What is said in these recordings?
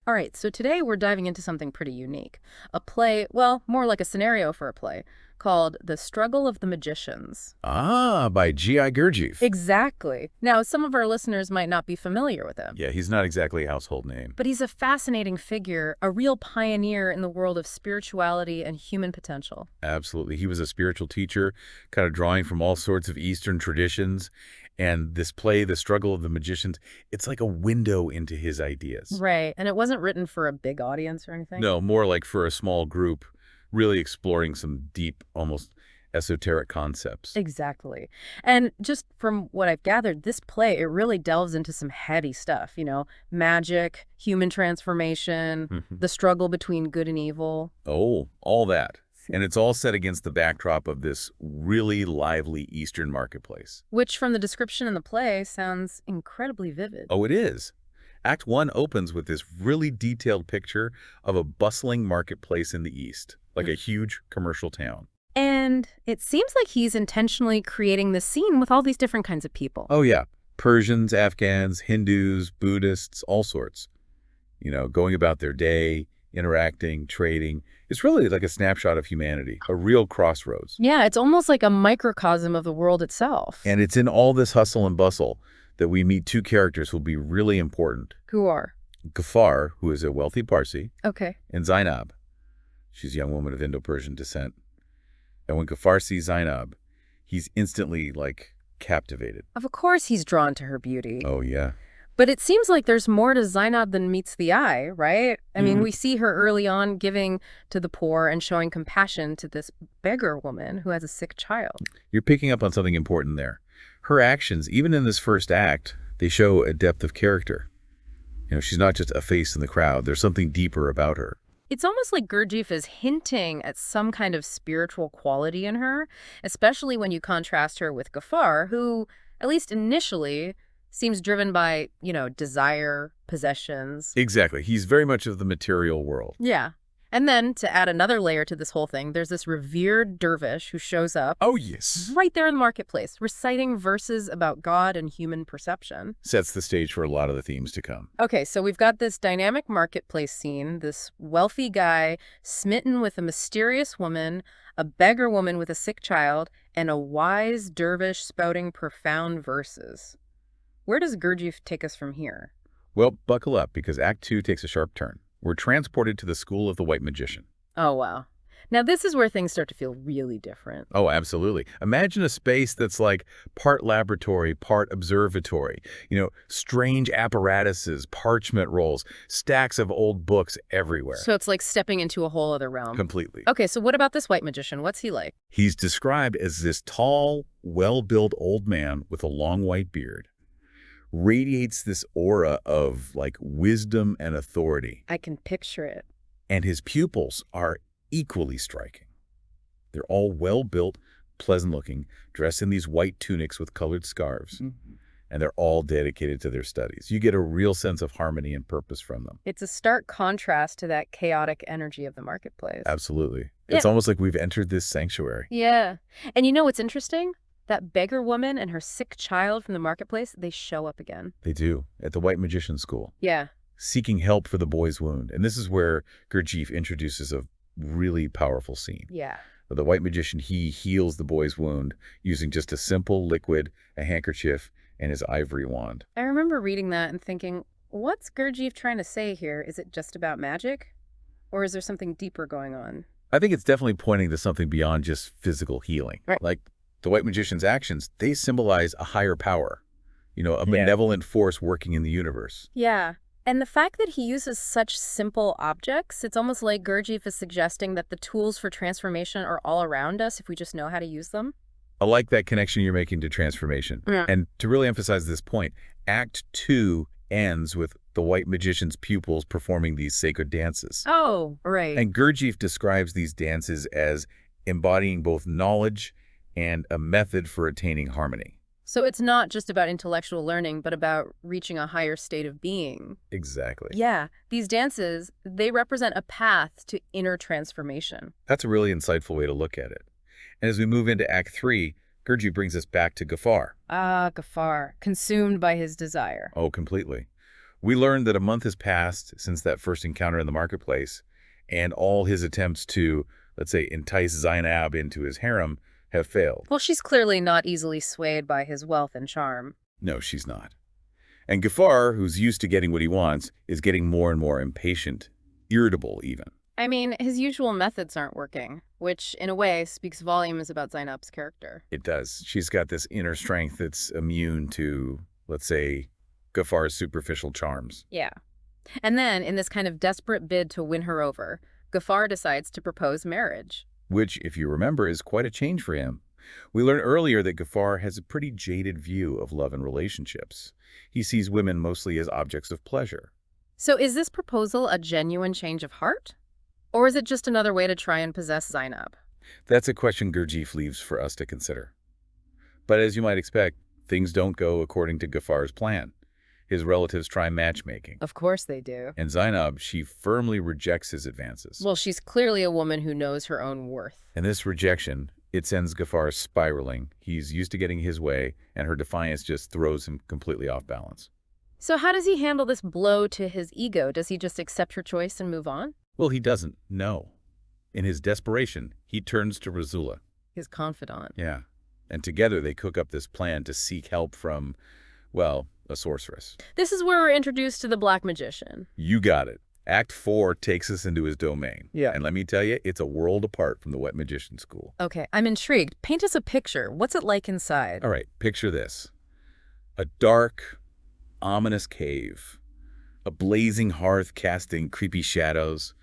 All right, so today we're diving into something pretty unique. A play, well, more like a scenario for a play, called The Struggle of the Magicians. Ah, by G.I. Gurdjieff. Exactly. Now, some of our listeners might not be familiar with him, Yeah, he's not exactly a household name. but he's a fascinating figure, a real pioneer in the world of spirituality and human potential. Absolutely. He was a spiritual teacher, kind of drawing from all sorts of Eastern traditions. And this play, The Struggle of the Magicians, it's like a window into his ideas. Right, and it wasn't written for a big audience or anything? No, more like for a small group, really exploring some deep, almost esoteric concepts. Exactly. And just from what I've gathered, this play, it really delves into some heavy stuff, magic, human transformation, Mhm. the struggle between good and evil. Oh, all that. And it's all set against the backdrop of this really lively Eastern marketplace. Which, from the description in the play, sounds incredibly vivid. Oh, it is. Act 1 opens with this really detailed picture of a bustling marketplace in the East, like a huge commercial town. And it seems like he's intentionally creating this scene with all these different kinds of people. Oh, yeah. Persians, Afghans, Hindus, Buddhists, all sorts. Going about their day, interacting, trading. It's really like a snapshot of humanity, a real crossroads. Yeah, it's almost like a microcosm of the world itself. And it's in all this hustle and bustle that we meet two characters who will be really important. Who are? Ghaffar, who is a wealthy Parsi, Okay. and Zainab. She's a young woman of Indo-Persian descent. And when Ghaffar sees Zainab, he's instantly, captivated. Of course he's drawn to her beauty. Oh, yeah. But it seems like there's more to Zainab than meets the eye, right? I mean, we see her early on giving to the poor and showing compassion to this beggar woman who has a sick child. You're picking up on something important there. Her actions, even in this first act, they show a depth of character. She's not just a face in the crowd. There's something deeper about her. It's almost like Gurdjieff is hinting at some kind of spiritual quality in her, especially when you contrast her with Ghaffar, who, at least initially, seems driven by, desire, possessions. Exactly. He's very much of the material world. Yeah. And then, to add another layer to this whole thing, there's this revered dervish who shows up Oh, yes. right there in the marketplace, reciting verses about God and human perception. Sets the stage for a lot of the themes to come. Okay, so we've got this dynamic marketplace scene, this wealthy guy smitten with a mysterious woman, a beggar woman with a sick child, and a wise dervish spouting profound verses. Where does Gurdjieff take us from here? Well, buckle up, because Act 2 takes a sharp turn. We're transported to the school of the white magician. Oh, wow. Now, this is where things start to feel really different. Oh, absolutely. Imagine a space that's like part laboratory, part observatory. Strange apparatuses, parchment rolls, stacks of old books everywhere. So it's like stepping into a whole other realm. Completely. Okay, so what about this white magician? What's he like? He's described as this tall, well-built old man with a long white beard. Radiates this aura of, wisdom and authority. I can picture it. And his pupils are equally striking. They're all well-built, pleasant-looking, dressed in these white tunics with colored scarves. And they're all dedicated to their studies. You get a real sense of harmony and purpose from them. It's a stark contrast to that chaotic energy of the marketplace. Absolutely. Yeah. It's almost like we've entered this sanctuary. Yeah. And you know what's interesting? That beggar woman and her sick child from the marketplace, they show up again. They do, at the White Magician School, Yeah. seeking help for the boy's wound. And this is where Gurdjieff introduces a really powerful scene. Yeah. The white magician, he heals the boy's wound using just a simple liquid, a handkerchief, and his ivory wand. I remember reading that and thinking, what's Gurdjieff trying to say here? Is it just about magic? Or is there something deeper going on? I think it's definitely pointing to something beyond just physical healing. Right. Like the white magician's actions, they symbolize a higher power, a benevolent force working in the universe. Yeah. And the fact that he uses such simple objects, it's almost like Gurdjieff is suggesting that the tools for transformation are all around us if we just know how to use them. I like that connection you're making to transformation. Yeah. And to really emphasize this point, Act 2 ends with the white magician's pupils performing these sacred dances. Oh, right. And Gurdjieff describes these dances as embodying both knowledge and a method for attaining harmony. So it's not just about intellectual learning, but about reaching a higher state of being. Exactly. Yeah, these dances, they represent a path to inner transformation. That's a really insightful way to look at it. And as we move into Act 3, Gurdjieff brings us back to Ghaffar. Ah, Ghaffar, consumed by his desire. Oh, completely. We learned that a month has passed since that first encounter in the marketplace, and all his attempts to, let's say, entice Zainab into his harem have failed. Well, she's clearly not easily swayed by his wealth and charm. No, she's not. And Ghaffar, who's used to getting what he wants, is getting more and more impatient, irritable even. I mean, his usual methods aren't working, which, in a way, speaks volumes about Zainab's character. It does. She's got this inner strength that's immune to, let's say, Ghafar's superficial charms. Yeah. And then, in this kind of desperate bid to win her over, Ghaffar decides to propose marriage. Which, if you remember, is quite a change for him. We learned earlier that Ghaffar has a pretty jaded view of love and relationships. He sees women mostly as objects of pleasure. So is this proposal a genuine change of heart? Or is it just another way to try and possess Zainab? That's a question Gurdjieff leaves for us to consider. But as you might expect, things don't go according to Ghafar's plan. His relatives try matchmaking. Of course they do. And Zainab, she firmly rejects his advances. Well, she's clearly a woman who knows her own worth. And this rejection, it sends Ghaffar spiraling. He's used to getting his way, and her defiance just throws him completely off balance. So how does he handle this blow to his ego? Does he just accept her choice and move on? Well, he doesn't, no. In his desperation, he turns to Razula. His confidant. Yeah. And together they cook up this plan to seek help from, well, a sorceress. This is where we're introduced to the Black Magician. You got it. Act 4 takes us into his domain. Yeah. And let me tell you, it's a world apart from the Wet Magician School. Okay, I'm intrigued. Paint us a picture. What's it like inside? All right, picture this. A dark, ominous cave. A blazing hearth casting creepy shadows.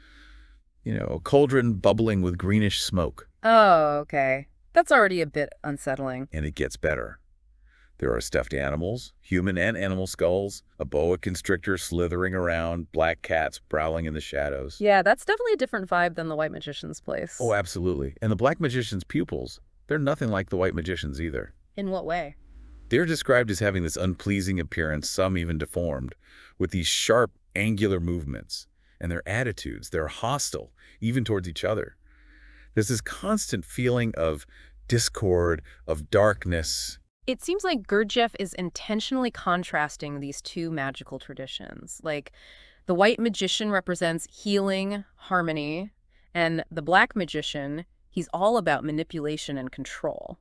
A cauldron bubbling with greenish smoke. Oh, okay. That's already a bit unsettling. And it gets better. There are stuffed animals, human and animal skulls, a boa constrictor slithering around, black cats prowling in the shadows. Yeah, that's definitely a different vibe than the White Magician's place. Oh, absolutely. And the Black Magician's pupils, they're nothing like the White Magician's either. In what way? They're described as having this unpleasing appearance, some even deformed, with these sharp, angular movements. And their attitudes, they're hostile, even towards each other. There's this constant feeling of discord, of darkness. It seems like Gurdjieff is intentionally contrasting these two magical traditions. Like, the White Magician represents healing, harmony, and the Black Magician, he's all about manipulation and control.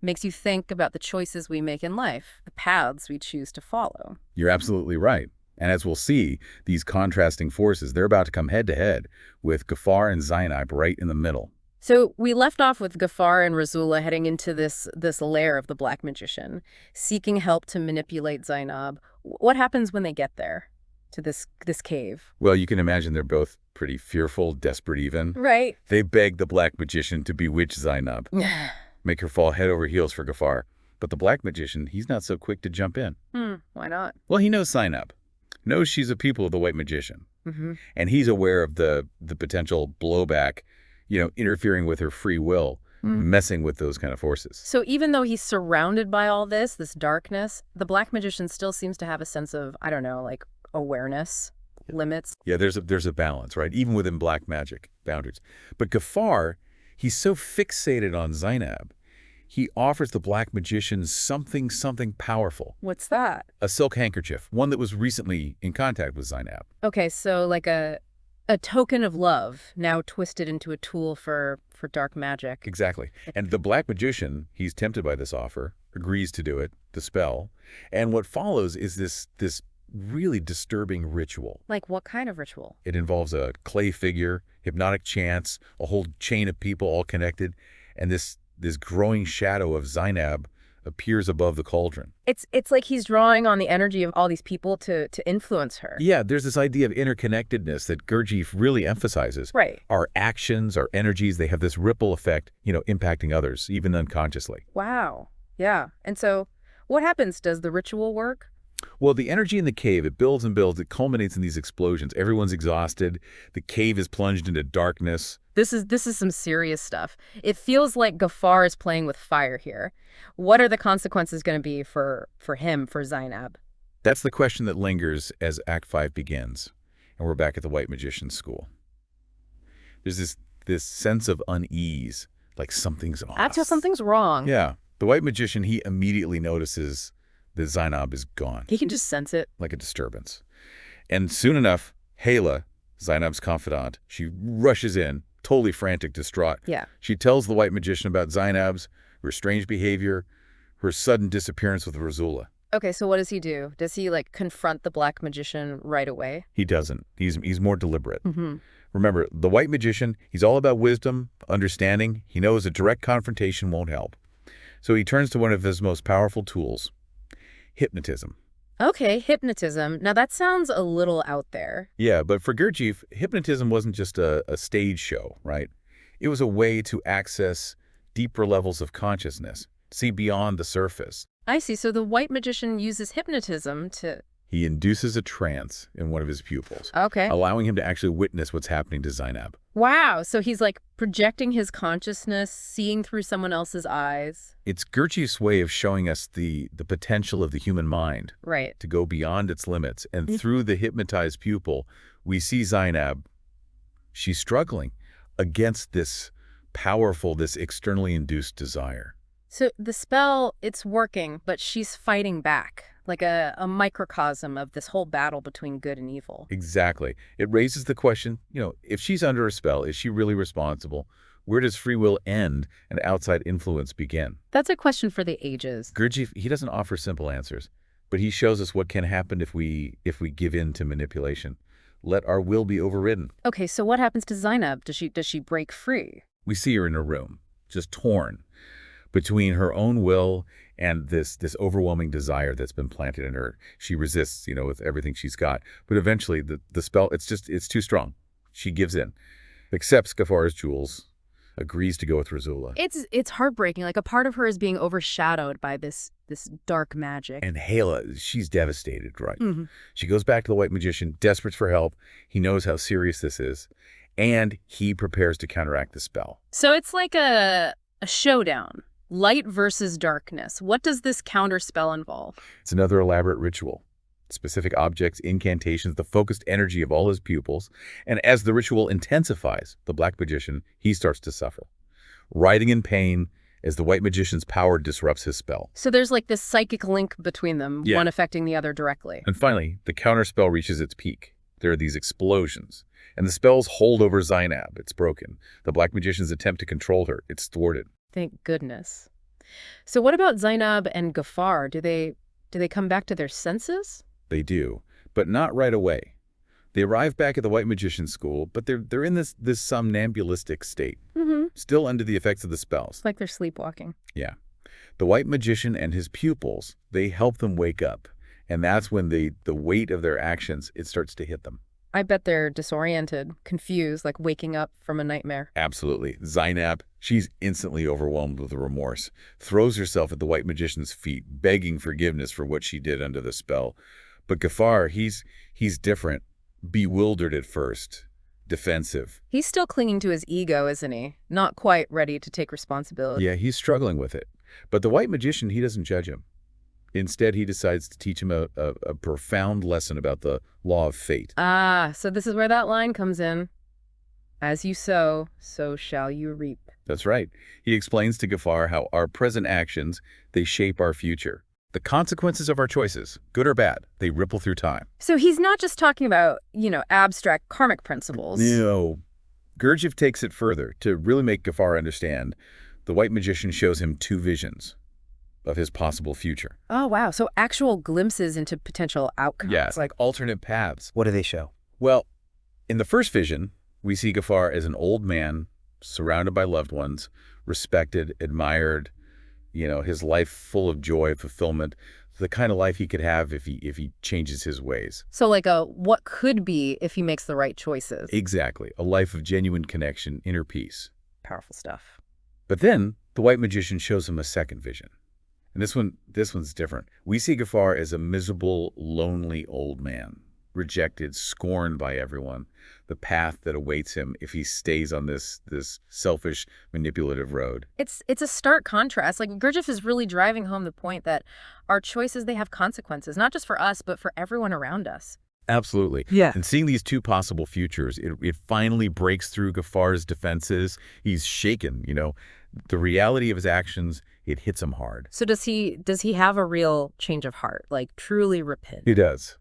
Makes you think about the choices we make in life, the paths we choose to follow. You're absolutely right. And as we'll see, these contrasting forces, they're about to come head-to-head with Ghaffar and Zainab right in the middle. So we left off with Ghaffar and Razula heading into this lair of the Black Magician, seeking help to manipulate Zainab. What happens when they get there, to this cave? Well, you can imagine they're both pretty fearful, desperate even. Right. They beg the Black Magician to bewitch Zainab, make her fall head over heels for Ghaffar. But the Black Magician, he's not so quick to jump in. Why not? Well, he knows Zainab, knows she's a pupil of the White Magician. Mm-hmm. And he's aware of the potential blowback, interfering with her free will, messing with those kind of forces. So even though he's surrounded by all this darkness, the Black Magician still seems to have a sense of, I don't know, like awareness, limits. Yeah, there's a balance, right? Even within black magic boundaries. But Ghaffar, he's so fixated on Zainab, he offers the Black Magician something powerful. What's that? A silk handkerchief, one that was recently in contact with Zainab. Okay, so like a token of love now twisted into a tool for dark magic. Exactly. And the Black Magician, he's tempted by this offer, agrees to do it, the spell. And what follows is this really disturbing ritual. Like what kind of ritual? It involves a clay figure, hypnotic chants, a whole chain of people all connected, and this growing shadow of Zainab appears above the cauldron. It's like he's drawing on the energy of all these people to influence her. Yeah, there's this idea of interconnectedness that Gurdjieff really emphasizes. Right. Our actions, our energies, they have this ripple effect, impacting others, even unconsciously. Wow. Yeah. And so what happens? Does the ritual work? Well, the energy in the cave, it builds and builds. It culminates in these explosions. Everyone's exhausted. The cave is plunged into darkness. This is some serious stuff. It feels like Ghaffar is playing with fire here. What are the consequences going to be for him, for Zainab? That's the question that lingers as Act 5 begins. And we're back at the White Magician's School. There's this sense of unease, like something's off. Something's wrong. Yeah. The White Magician, he immediately notices that Zainab is gone, He can just sense it. like a disturbance. And soon enough, Hala, Zainab's confidant, she rushes in, totally frantic, distraught. Yeah. She tells the white magician about Zainab's, her strange behavior, her sudden disappearance with Razula. Okay, so what does he do? Does he, like, confront the black magician right away? He doesn't. He's more deliberate. Mm-hmm. Remember, the white magician, he's all about wisdom, understanding. He knows a direct confrontation won't help. So he turns to one of his most powerful tools, hypnotism. Okay, hypnotism. Now, that sounds a little out there. Yeah, but for Gurdjieff, hypnotism wasn't just a stage show, right? It was a way to access deeper levels of consciousness, see beyond the surface. I see. So the white magician uses hypnotism to... He induces a trance in one of his pupils, Okay. allowing him to actually witness what's happening to Zainab. Wow. So he's, like, projecting his consciousness, seeing through someone else's eyes. It's Gurdjieff's way of showing us the potential of the human mind Right. to go beyond its limits. And through the hypnotized pupil, we see Zainab, she's struggling against this powerful, this externally induced desire. So the spell, it's working, but she's fighting back, like a microcosm of this whole battle between good and evil. Exactly. It raises the question, if she's under a spell, is she really responsible? Where does free will end and outside influence begin? That's a question for the ages. Gurdjieff, he doesn't offer simple answers, but he shows us what can happen if we give in to manipulation. Let our will be overridden. Okay, so what happens to Zainab? Does she break free? We see her in a room, just torn between her own will and this overwhelming desire that's been planted in her. She resists, with everything she's got. But eventually the spell, it's too strong. She gives in, accepts Gaffar's jewels, agrees to go with Razula. It's heartbreaking. Like, a part of her is being overshadowed by this dark magic. And Hala, she's devastated, right? Mm-hmm. She goes back to the white magician, desperate for help. He knows how serious this is, and he prepares to counteract the spell. So it's like a showdown. Light versus darkness. What does this counterspell involve? It's another elaborate ritual. Specific objects, incantations, the focused energy of all his pupils. And as the ritual intensifies, the black magician, he starts to suffer, writhing in pain as the white magician's power disrupts his spell. So there's like this psychic link between them, Yeah. one affecting the other directly. And finally, the counterspell reaches its peak. There are these explosions, and the spell's hold over Zainab. It's broken. The black magician's attempt to control her, it's thwarted. Thank goodness. So what about Zainab and Gaffar? Do they come back to their senses? They do, but not right away. They arrive back at the white magician's school, but they're in this somnambulistic state, Mm-hmm. still under the effects of the spells. It's like they're sleepwalking. Yeah. The white magician and his pupils, they help them wake up, and that's when the weight of their actions, it starts to hit them. I bet they're disoriented, confused, like waking up from a nightmare. Absolutely. Zainab, she's instantly overwhelmed with remorse, throws herself at the white magician's feet, begging forgiveness for what she did under the spell. But Gaffar, he's different, bewildered at first, defensive. He's still clinging to his ego, isn't he? Not quite ready to take responsibility. Yeah, he's struggling with it. But the white magician, he doesn't judge him. Instead, he decides to teach him a profound lesson about the law of fate. Ah, so this is where that line comes in. As you sow, so shall you reap. That's right. He explains to Gaffar how our present actions, they shape our future. The consequences of our choices, good or bad, they ripple through time. So he's not just talking about, abstract karmic principles. No. Gurdjieff takes it further to really make Gaffar understand. The white magician shows him two visions of his possible future. Oh, wow. So actual glimpses into potential outcomes. Yeah, it's like alternate paths. What do they show? Well, in the first vision, we see Gaffar as an old man, surrounded by loved ones, respected, admired, his life full of joy, fulfillment, the kind of life he could have if he changes his ways. So like what could be if he makes the right choices. Exactly. A life of genuine connection, inner peace. Powerful stuff. But then the white magician shows him a second vision. And this one's different. We see Gaffar as a miserable, lonely old man, rejected, scorned by everyone, the path that awaits him if he stays on this selfish, manipulative road. It's a stark contrast. Like, Gurdjieff is really driving home the point that our choices, they have consequences, not just for us, but for everyone around us. Absolutely. Yeah. And seeing these two possible futures, it finally breaks through Gaffar's defenses. He's shaken, The reality of his actions, it hits him hard. So does he have a real change of heart, like truly repent? He does.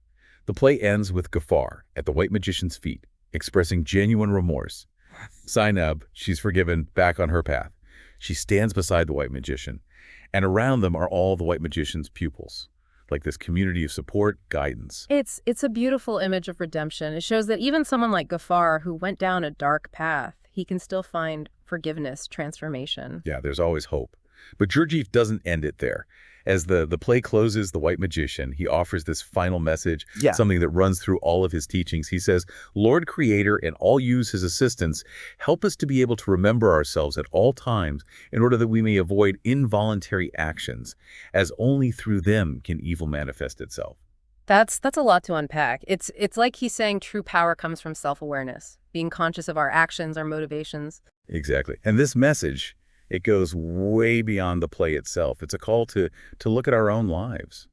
The play ends with Gafar at the white magician's feet, expressing genuine remorse. Zainab, she's forgiven, back on her path. She stands beside the white magician, and around them are all the white magician's pupils, like this community of support, guidance. It's a beautiful image of redemption. It shows that even someone like Gafar, who went down a dark path, he can still find forgiveness, transformation. Yeah, there's always hope. But Gurdjieff doesn't end it there. As the play closes, the white magician, he offers this final message, Yeah. something that runs through all of his teachings. He says, Lord Creator and all use his assistants, help us to be able to remember ourselves at all times in order that we may avoid involuntary actions, as only through them can evil manifest itself. That's a lot to unpack. It's like he's saying true power comes from self-awareness, being conscious of our actions, our motivations. Exactly. And this message, it goes way beyond the play itself. It's a call to look at our own lives,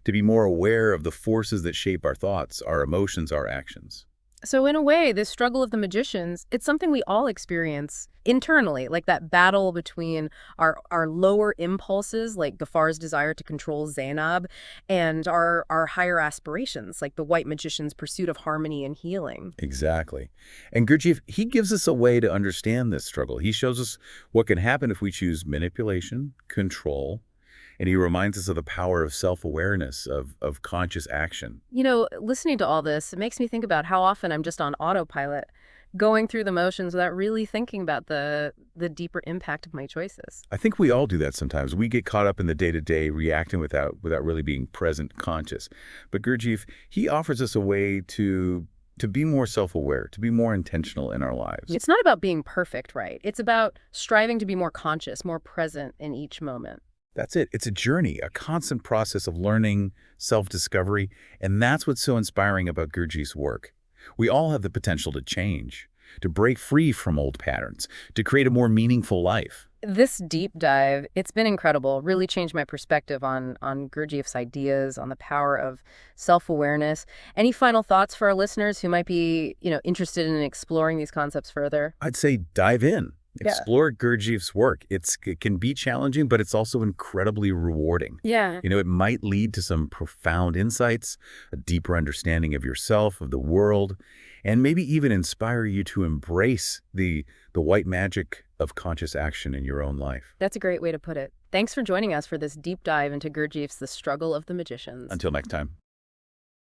to be more aware of the forces that shape our thoughts, our emotions, our actions. So in a way, this struggle of the magicians, it's something we all experience internally, like that battle between our lower impulses, like Ghafar's desire to control Zainab, and our higher aspirations, like the white magician's pursuit of harmony and healing. Exactly. And Gurdjieff, he gives us a way to understand this struggle. He shows us what can happen if we choose manipulation, control, and he reminds us of the power of self-awareness, of conscious action. You know, listening to all this, it makes me think about how often I'm just on autopilot, going through the motions without really thinking about the deeper impact of my choices. I think we all do that sometimes. We get caught up in the day-to-day, reacting without really being present, conscious. But Gurdjieff, he offers us a way to be more self-aware, to be more intentional in our lives. It's not about being perfect, right? It's about striving to be more conscious, more present in each moment. That's it. It's a journey, a constant process of learning, self-discovery, and that's what's so inspiring about Gurdjieff's work. We all have the potential to change, to break free from old patterns, to create a more meaningful life. This deep dive, it's been incredible, really changed my perspective on Gurdjieff's ideas, on the power of self-awareness. Any final thoughts for our listeners who might be, interested in exploring these concepts further? I'd say dive in. Yeah. Explore Gurdjieff's work. It can be challenging, but it's also incredibly rewarding. Yeah. It might lead to some profound insights, a deeper understanding of yourself, of the world, and maybe even inspire you to embrace the white magic of conscious action in your own life. That's a great way to put it. Thanks for joining us for this deep dive into Gurdjieff's The Struggle of the Magicians. Until next time.